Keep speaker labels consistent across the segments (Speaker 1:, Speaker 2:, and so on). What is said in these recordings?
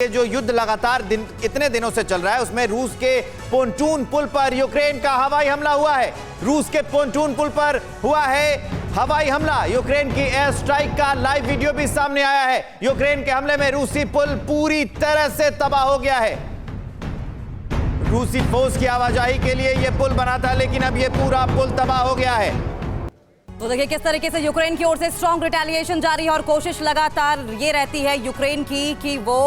Speaker 1: ये जो युद्ध लगातार इतने दिनों से चल रहा है उसमें रूस के पोंटून पुल पर यूक्रेन का हवाई हमला हुआ है। रूस के पोंटून पुल पर हुआ है हवाई हमला। यूक्रेन की एयर स्ट्राइक का लाइव वीडियो भी सामने आया है। यूक्रेन के हमले में रूसी पुल पूरी तरह से तबाह हो गया है। रूसी फोर्स की आवाजाही के लिए यह पुल बना था, लेकिन अब यह पूरा पुल तबाह हो गया है।
Speaker 2: तो देखिए किस तरीके से यूक्रेन की ओर से स्ट्रॉन्ग रिटेलिएशन जारी है और कोशिश लगातार ये रहती है यूक्रेन की कि वो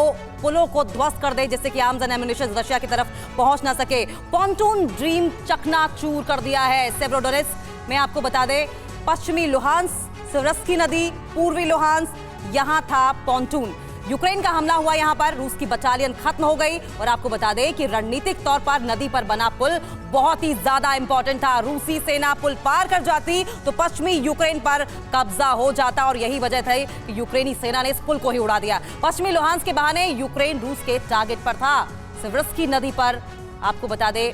Speaker 2: पुलों को ध्वस्त कर दे, जिससे कि आर्म्स एंड एम्युनिशन रशिया की तरफ पहुंच ना सके। पॉन्टून ड्रीम चकनाचूर कर दिया है सेवरोडोनेट्स्क में। आपको बता दें, पश्चिमी लुहांस्क, सिवरस्की नदी, पूर्वी लुहांस्क, यहां था पॉन्टून। यूक्रेन का हमला हुआ यहां पर, रूस की बटालियन खत्म हो गई। और आपको बता दें कि रणनीतिक तौर पर नदी पर बना पुल बहुत ही ज्यादा इंपॉर्टेंट था। रूसी सेना पुल पार कर जाती तो पश्चिमी यूक्रेन पर कब्जा हो जाता, और यही वजह थी कि यूक्रेनी सेना ने इस पुल को ही उड़ा दिया। पश्चिमी लुहांस्क के बहाने यूक्रेन रूस के टारगेट पर था। सिवरस्की नदी पर आपको बता दें,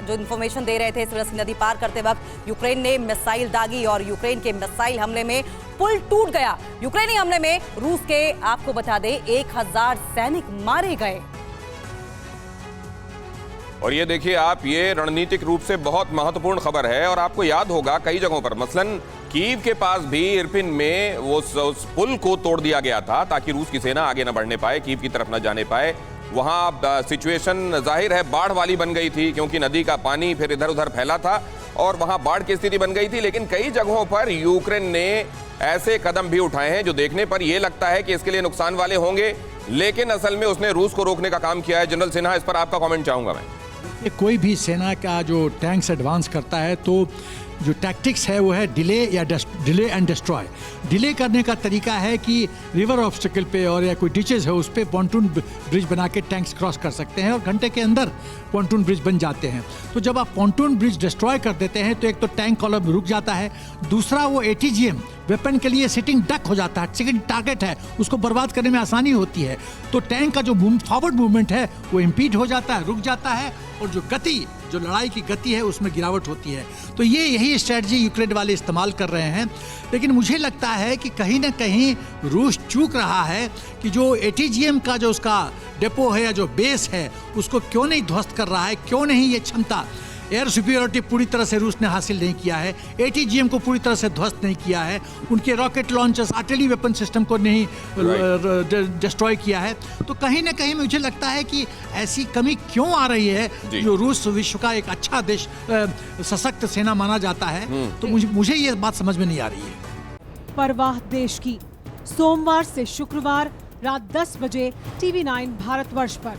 Speaker 2: जो इंफॉर्मेशन दे रहे थे, सिवरस्की नदी पार करते वक्त यूक्रेन ने मिसाइल दागी और यूक्रेन के मिसाइल हमले में पुल टूट गया। यूक्रेनी हमले में रूस के आपको बता दें 1000 सैनिक मारे गए।
Speaker 3: और ये देखिए आप, ये रणनीतिक रूप से बहुत महत्वपूर्ण खबर है। और आपको याद होगा कई जगहों पर, मसलन कीव के पास भी इरपिन में वो उस पुल को तोड़ दिया गया था ताकि रूस की सेना आगे न बढ़ने पाए, कीव की तरफ न जाने पाए। वहां सिचुएशन जाहिर है बाढ़ वाली बन गई थी, क्योंकि नदी का पानी फिर इधर उधर फैला था और वहां बाढ़ की स्थिति बन गई थी। लेकिन कई जगहों पर यूक्रेन ने ऐसे कदम भी उठाए हैं जो देखने पर यह लगता है कि इसके लिए नुकसान वाले होंगे, लेकिन असल में उसने रूस को रोकने का काम किया है। जनरल सिन्हा, इस पर आपका कमेंट चाहूंगा मैं।
Speaker 4: कोई भी सेना का जो टैंक्स एडवांस करता है तो जो टैक्टिक्स है वो है डिले एंड डिस्ट्रॉय। डिले करने का तरीका है कि रिवर ऑब्स्टिकल पे और या कोई डिचेस है उस पे पॉन्टून ब्रिज बना के टैंक्स क्रॉस कर सकते हैं और घंटे के अंदर पॉन्टून ब्रिज बन जाते हैं। तो जब आप पॉन्टून ब्रिज डिस्ट्रॉय कर देते हैं तो एक तो टैंक कॉलम रुक जाता है, दूसरा वो ATGM वेपन के लिए सिटिंग डक हो जाता है, सेकंड टारगेट है, उसको बर्बाद करने में आसानी होती है। तो टैंक का जो फॉरवर्ड मूवमेंट है वो इम्पीड हो जाता है, रुक जाता है, और जो गति, जो लड़ाई की गति है उसमें गिरावट होती है। तो यही स्ट्रेटजी यूक्रेन वाले इस्तेमाल कर रहे हैं। लेकिन मुझे लगता है कि कहीं ना कहीं रूस चूक रहा है कि जो ATGM का जो उसका डिपो है या जो बेस है उसको क्यों नहीं ध्वस्त कर रहा है, क्यों नहीं ये क्षमता, एयर सुपीरियरिटी पूरी तरह से रूस ने हासिल नहीं किया है, ATGM को पूरी तरह से ध्वस्त नहीं किया है, उनके rocket launchers, artillery weapon system को नहीं डिस्ट्रॉय किया है। तो कहीं ना कहीं मुझे लगता है कि ऐसी कमी क्यों आ रही है। जो रूस विश्व का एक अच्छा देश, सशक्त सेना माना जाता है, तो मुझे ये बात समझ में नहीं आ रही है।
Speaker 5: परवाह देश की, सोमवार से शुक्रवार रात 10 बजे TV9 भारतवर्ष पर।